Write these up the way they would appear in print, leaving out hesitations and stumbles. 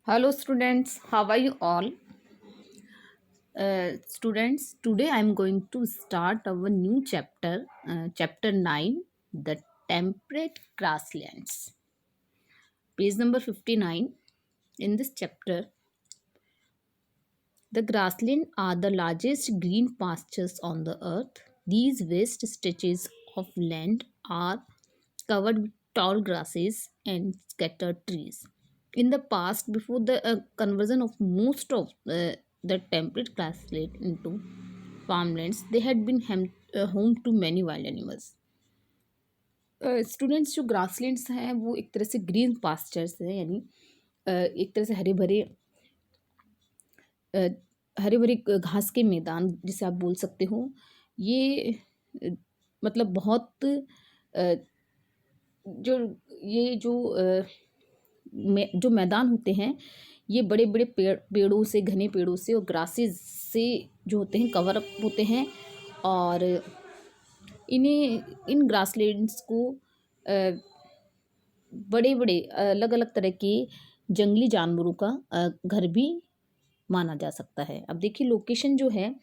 Hello students, how are you all? Students, today I am going to start our new chapter, chapter 9, the temperate grasslands. Page number 59. In this chapter, the grassland are the largest green pastures on the earth. These vast stretches of land are covered with tall grasses and scattered trees. In the past, before the conversion of most of the temperate grassland into farmlands, they had been home to many wild animals. Students जो grasslands हैं वो एक तरह से green pastures हैं, यानी एक तरह से अ, हरे भरे घास के मैदान जिसे आप बोल सकते हो। ये मतलब बहुत जो ये जो जो मैदान होते हैं, ये बड़े बड़े पेड़ों से, घने पेड़ों से और ग्रासेस से जो होते हैं कवर अप होते हैं। और इन ग्रासलैंड्स को बड़े बड़े अलग अलग तरह के जंगली जानवरों का घर भी माना जा सकता है। अब देखिए लोकेशन जो है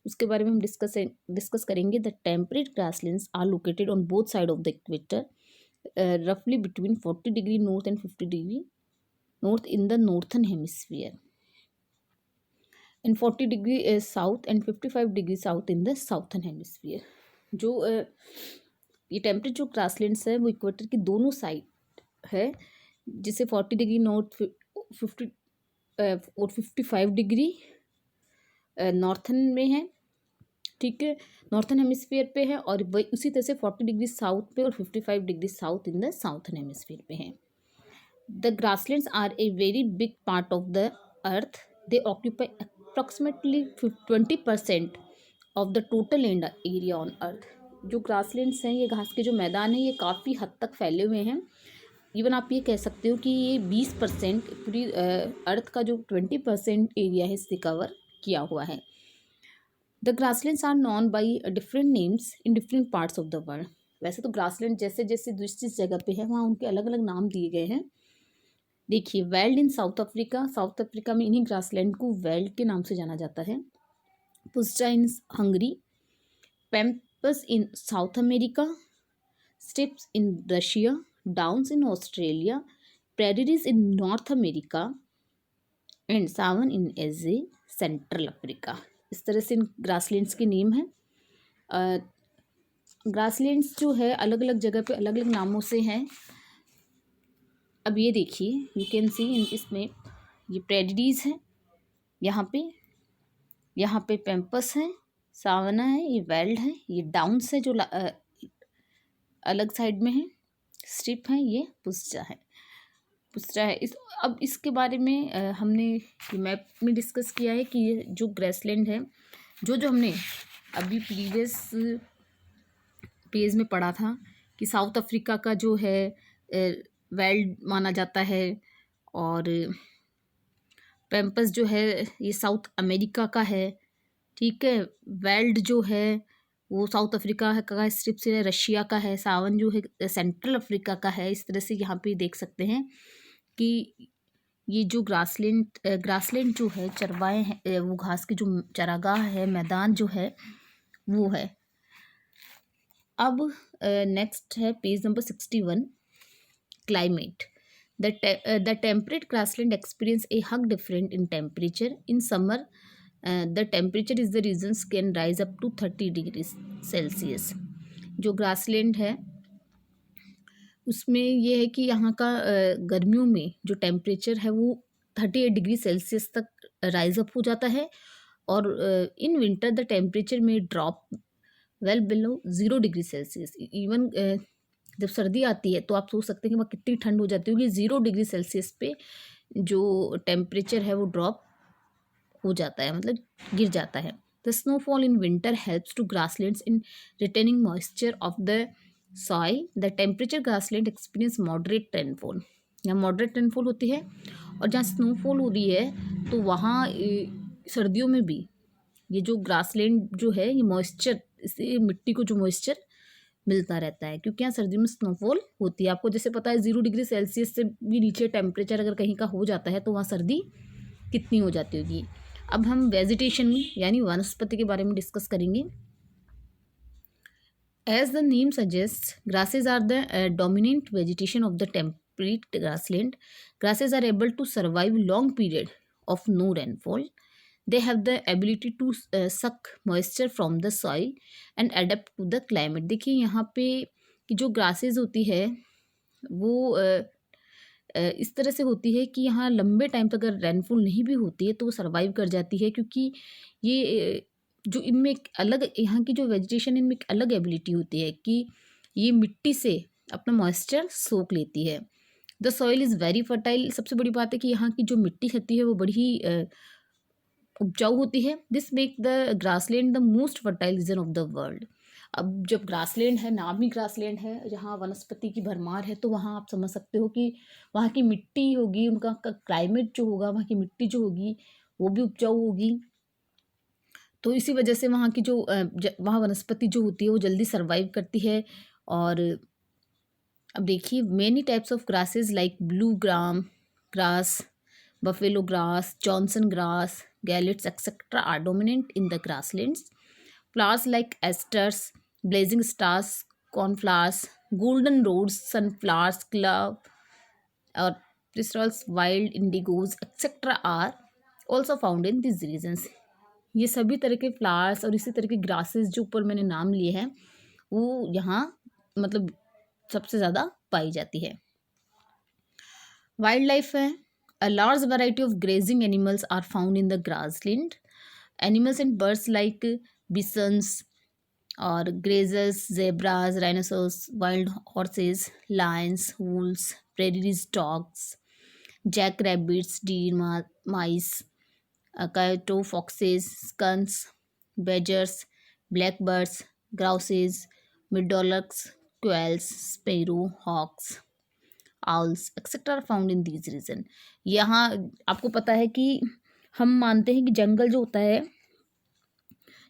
उसके बारे में हम डिस्कस करेंगे। The temperate grasslands are located on both side of the equator, roughly between 40 degree north and 50 degree north in the northern hemisphere, and 40 degree south and 55 degree south in the southern hemisphere. जो ये temperate जो grasslands है वो equator की दोनों side है, जिसे 40 degree north 50 और 55 डिग्री नॉर्थन में है, ठीक है, नॉर्थन हेमिस्फीयर पे है। और वही उसी तरह से 40 डिग्री साउथ पे और 55 degree south in the southern hemisphere पे है। The grasslands are a very big part of the earth. They occupy approximately 20% of the total land area on earth. जो ग्रासलैंड्स हैं, ये घास के जो मैदान हैं, ये काफ़ी हद तक फैले हुए हैं। इवन आप ये कह सकते हो कि ये 20% पूरी अर्थ का जो 20% एरिया है इससे कवर किया हुआ है। The grasslands are known by different names in different parts of the world. वैसे तो ग्रासलैंड जैसे जैसे जिस जगह पे है वहाँ उनके अलग अलग नाम दिए गए हैं। देखिए वेल्ड इन साउथ अफ्रीका, साउथ अफ्रीका में इन्हीं ग्रासलैंड को वेल्ड के नाम से जाना जाता है। Puszta in Hungary, pampas in South America, steppes in Russia, downs in Australia, prairies in North America and savanna in एजे सेंट्रल अफ्रीका। इस तरह से इन ग्रासलैंड्स के नेम हैं। ग्रासलैंड्स जो है अलग अलग जगह पे अलग अलग नामों से हैं। अब ये देखिए, यू कैन सी इन इसमें ये प्रेरीज है, यहाँ पे पैम्पस है, सावना है, ये वेल्ड है, ये डाउन्स है जो अलग साइड में है, स्ट्रिप है, ये पुस्टा है। अब इसके बारे में हमने ये मैप में डिस्कस किया है कि ये जो ग्रासलैंड है, जो हमने अभी प्रीवियस पेज में पढ़ा था कि साउथ अफ्रीका का जो है वेल्ड माना जाता है, और पैम्पस जो है ये साउथ अमेरिका का है, ठीक है। वेल्ड जो है वो साउथ अफ्रीका का स्ट्रिप से है, रशिया का है। सावन जो है सेंट्रल अफ्रीका का है। इस तरह से यहाँ पे देख सकते हैं कि ये जो ग्रासलैंड जो है चरवाहे हैं, वो घास की जो चरागाह है, मैदान जो है वो है। अब नेक्स्ट है page number 61, climate. The temperate grassland experience a hug different in temperature. In summer, the temperature is the regions can rise up to 30 degrees Celsius. जो ग्रासलैंड है उसमें ये है कि यहाँ का गर्मियों में जो टेम्परेचर है वो 38 डिग्री सेल्सियस तक राइज अप हो जाता है, और इन विंटर द टेम्परेचर में drop well below 0 degree Celsius. Even जब सर्दी आती है तो आप सोच सकते हैं कि वहाँ कितनी ठंड हो जाती होगी। 0 डिग्री सेल्सियस पे जो टेम्परेचर है वो ड्रॉप हो जाता है, मतलब गिर जाता है। The snowfall in winter helps to grasslands in retaining moisture of the soil. The temperature grassland experience moderate rainfall. यहाँ मॉडरेट रेनफॉल होती है, और जहाँ स्नोफॉल हो रही है तो वहाँ सर्दियों में भी ये जो ग्रासलैंड जो है ये मॉइस्चर, इसे मिट्टी को जो मॉइस्चर मिलता रहता है, क्योंकि यहाँ सर्दियों में स्नोफॉल होती है। आपको जैसे पता है 0 डिग्री सेल्सियस से भी नीचे टेम्परेचर अगर कहीं का हो जाता है तो वहाँ सर्दी कितनी हो जाती होगी। अब हम वेजिटेशन यानी वनस्पति के बारे में डिस्कस करेंगे। As the name suggests, grasses are the dominant vegetation of the temperate grassland. Grasses are able to survive long period of no rainfall. They have the ability to suck moisture from the soil and adapt to the climate. देखिए यहाँ पे कि जो grasses होती है वो इस तरह से होती है कि यहाँ लंबे टाइम तक अगर रेनफॉल नहीं भी होती है तो वो सर्वाइव कर जाती है, क्योंकि ये जो इनमें एक अलग यहाँ की जो वेजिटेशन इनमें एक अलग एबिलिटी होती है कि ये मिट्टी से अपना मॉइस्चर सोख लेती है। The soil is very fertile. सबसे बड़ी बात है कि यहाँ की जो मिट्टी होती है वो बड़ी ही उपजाऊ होती है। This make the grassland the most fertile reason of the world. अब जब ग्रासलैंड है, नाम ही ग्रासलैंड है, जहाँ वनस्पति की भरमार है, तो वहाँ आप समझ सकते हो कि वहाँ की मिट्टी होगी, उनका क्लाइमेट जो होगा, वहाँ की मिट्टी जो होगी वो भी उपजाऊ होगी। तो इसी वजह से वहाँ की जो वहाँ वनस्पति जो होती है वो जल्दी सर्वाइव करती है। और अब देखिए many types of grasses like blue grass, buffalo grass, Johnson grass, galletas etcetera are dominant in the grasslands. Flowers like asters, blazing stars, cornflowers, golden rods, sunflowers, clover और pistils, wild indigos etcetera are also found in this regions. ये सभी तरह के flowers और इसी तरह के grasses जो ऊपर मैंने नाम लिए हैं वो यहाँ मतलब सबसे ज़्यादा पाई जाती है। वाइल्ड लाइफ है। A large variety of grazing animals are found in the grassland. Animals and birds like bisons or grazers, zebras, rhinoceros, wild horses, lions, wolves, prairie dogs, jackrabbits, deer, mice, coyote, foxes, skunks, badgers, blackbirds, grouses, meadowlarks, quails, sparrow, hawks, owls etcetera found in these region. यहाँ आपको पता है कि हम मानते हैं कि जंगल जो होता है,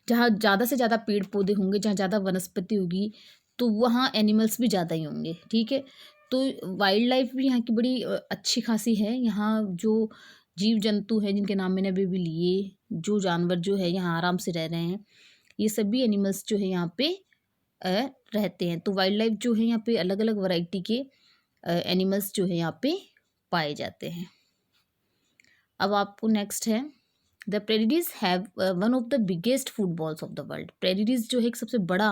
जहाँ ज़्यादा से ज़्यादा पेड़ पौधे होंगे, जहाँ ज़्यादा वनस्पति होगी, तो वहाँ एनिमल्स भी ज़्यादा ही होंगे। ठीक है, तो वाइल्ड लाइफ भी यहाँ की बड़ी अच्छी खासी है। यहाँ जो जीव जंतु हैं जिनके नाम मैंने अभी भी लिए, जो जानवर जो है यहाँ आराम से रह रहे हैं, ये सभी एनिमल्स जो है यहाँ पे रहते हैं। तो वाइल्ड लाइफ जो है यहाँ पे अलग अलग वैरायटी के एनिमल्स जो है यहाँ पे पाए जाते हैं। अब आपको नेक्स्ट है the prairies have one of the biggest food bowls of the world. Prairies जो है एक सबसे बड़ा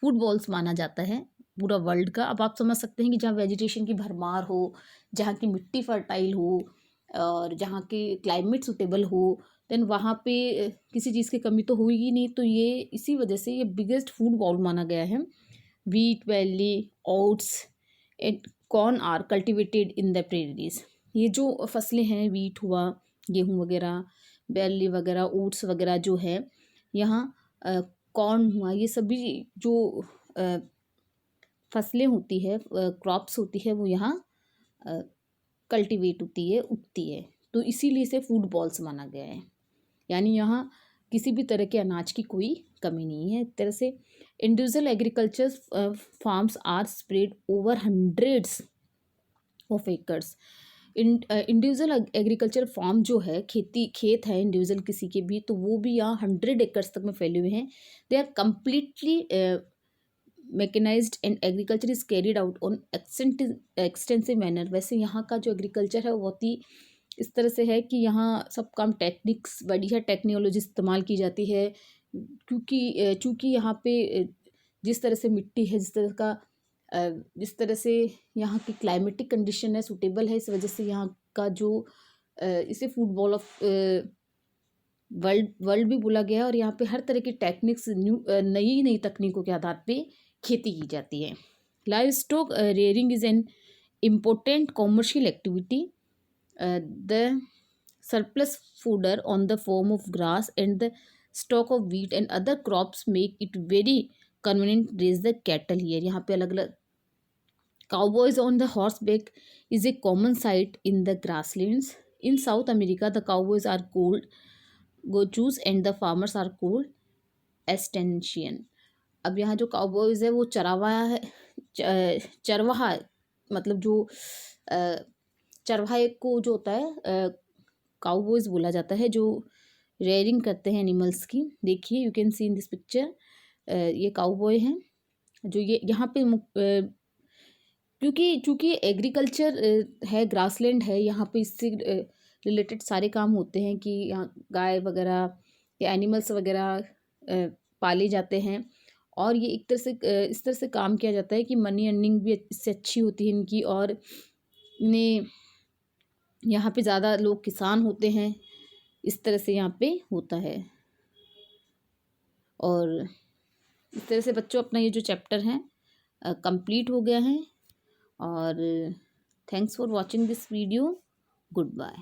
फूड बॉल्स माना जाता है पूरा वर्ल्ड का। अब आप समझ सकते हैं कि जहाँ वेजिटेशन की भरमार हो, जहाँ की मिट्टी फर्टाइल हो और जहाँ के क्लाइमेट सुटेबल हो, देन वहाँ पे किसी चीज़ की कमी तो होगी नहीं। तो ये इसी वजह से ये बिगेस्ट फूड बॉल माना गया है। Wheat, barley, oats and corn are cultivated in the prairies. ये जो फसलें हैं, वीट हुआ, गेहूँ वगैरह, बैर्ली वगैरह, ओट्स वगैरह जो है, यहाँ कॉर्न हुआ, ये सभी जो फसलें होती है, क्रॉप्स होती है, वो यहाँ कल्टिवेट होती है, उगती है। तो इसीलिए इसे फूड बॉल्स माना गया है। यानी यहाँ किसी भी तरह के अनाज की कोई कमी नहीं है। एक तरह से individual agriculture farms are spread over hundreds of acres. Individual agriculture farm जो है, खेत है इंडिविजुअल किसी के भी, तो वो भी यहाँ 100 एकर्स तक में फैले हुए हैं। They are completely mechanised and agriculture is carried out on extensive manner. वैसे यहाँ का जो एग्रीकल्चर है वो बहुत ही इस तरह से है कि यहाँ सब काम टेक्निक्स, बढ़िया टेक्नोलॉजी इस्तेमाल की जाती है, क्योंकि चूँकि यहाँ पे जिस तरह से मिट्टी है, जिस तरह से यहाँ की क्लाइमेटिक कंडीशन है, सूटेबल है, इस वजह से यहाँ का जो इसे फूड बॉल ऑफ वर्ल्ड भी बोला गया है। और यहाँ पे हर तरह की टेक्निक्स, नई तकनीकों के आधार पे खेती की जाती है। Live stock rearing is an important commercial activity. The surplus fodder on the form of grass and the stock of wheat and other crops make it very convenient to raise the cattle here. यहाँ पे अलग अलग cowboys on the horseback is a common sight in the grasslands. In South America, the cowboys are called gauchos and the farmers are called Astanesian. अब यहाँ जो Cowboys है वो चरावाया है, चरवाहा, मतलब जो चरवाहे को जो होता है काउबॉयज़ बोला जाता है, जो रेयरिंग करते हैं एनिमल्स की। देखिए you can see in this picture, ये काउबॉय हैं जो ये यहाँ पे क्योंकि चूँकि एग्रीकल्चर है, ग्रासलैंड है, यहाँ पे इससे रिलेटेड सारे काम होते हैं कि यहाँ गाय वगैरह या एनिमल्स वगैरह पाले जाते हैं। और ये एक तरह से इस तरह से काम किया जाता है कि मनी अर्निंग भी इससे अच्छी होती है इनकी, और इन्हें यहाँ पे ज़्यादा लोग किसान होते हैं, इस तरह से यहाँ पे होता है। और इस तरह से बच्चों अपना ये जो चैप्टर है कंप्लीट हो गया है। और thanks for watching this video. Good bye.